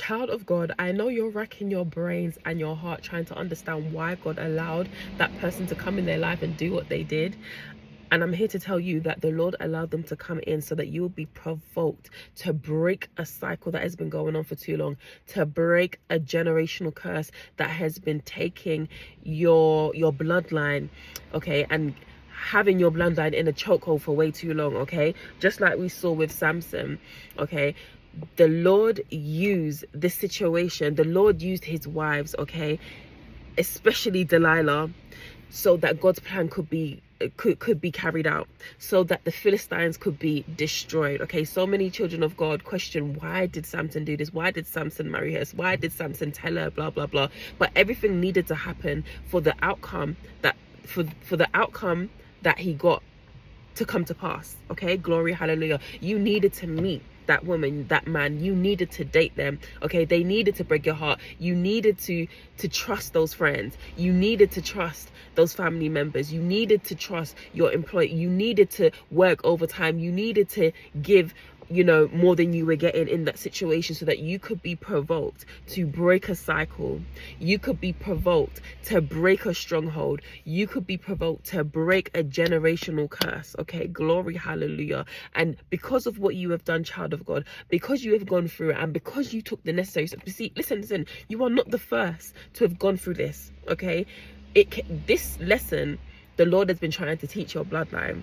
child of God, I know you're racking your brains and your heart trying to understand why God allowed that person to come in their life and do what they did. And I'm here to tell you that the Lord allowed them to come in so that you will be provoked to break a cycle that has been going on for too long, to break a generational curse that has been taking your bloodline, okay, and having your bloodline in a chokehold for way too long, okay? Just like we saw with Samson, okay? The Lord used this situation, the Lord used his wives, okay, especially Delilah, so that God's plan could be carried out, so that the Philistines could be destroyed. Okay, so many children of God question, why did Samson do this? Why did Samson marry her? Why did Samson tell her? Blah blah blah. But everything needed to happen for the outcome that for the outcome that he got to come to pass. Okay, glory, hallelujah. You needed to meet that woman, that man. You needed to date them. Okay, they needed to break your heart. You needed to trust those friends. You needed to trust those family members. You needed to trust your employee. You needed to work overtime. You needed to give, you know, more than you were getting in that situation, so that you could be provoked to break a cycle. You could be provoked to break a stronghold. You could be provoked to break a generational curse. Okay, glory, hallelujah. And because of what you have done, child of God, because you have gone through it, and because you took the necessary steps. See, listen, you are not the first to have gone through this. Okay, this lesson the Lord has been trying to teach your bloodline.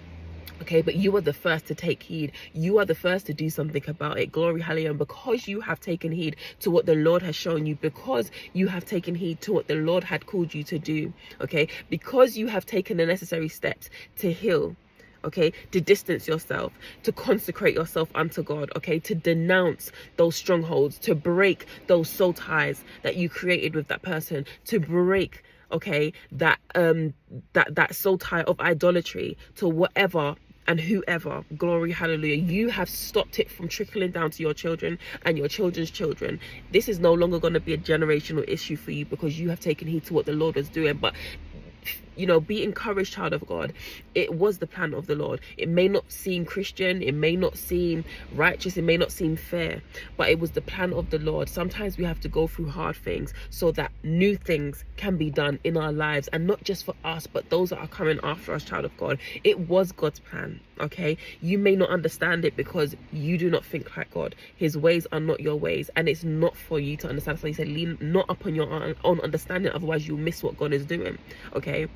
Okay, but you are the first to take heed. You are the first to do something about it. Glory, hallelujah. And because you have taken heed to what the Lord has shown you, because you have taken heed to what the Lord had called you to do, okay, because you have taken the necessary steps to heal, okay, to distance yourself, to consecrate yourself unto God, okay, to denounce those strongholds, to break those soul ties that you created with that person, to break, okay, that soul tie of idolatry to whatever and whoever. Glory, hallelujah. You have stopped it from trickling down to your children and your children's children. This is no longer going to be a generational issue for you, because you have taken heed to what the Lord was doing. But you know, be encouraged, child of God. It was the plan of the Lord. It may not seem Christian, it may not seem righteous, it may not seem fair, but it was the plan of the Lord. Sometimes we have to go through hard things so that new things can be done in our lives, and not just for us, but those that are coming after us, child of God. It was God's plan, okay? You may not understand it because you do not think like God. His ways are not your ways, and it's not for you to understand. So he said, lean not upon your own understanding, otherwise you'll miss what God is doing, okay?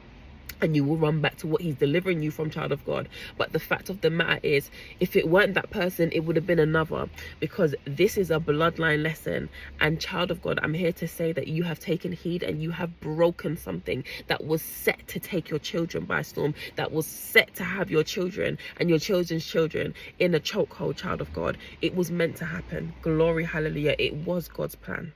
And you will run back to what he's delivering you from, child of God. But the fact of the matter is, if it weren't that person, it would have been another, because this is a bloodline lesson. And child of God, I'm here to say that you have taken heed and you have broken something that was set to take your children by storm, that was set to have your children and your children's children in a chokehold, child of God. It was meant to happen. Glory, hallelujah. It was God's plan.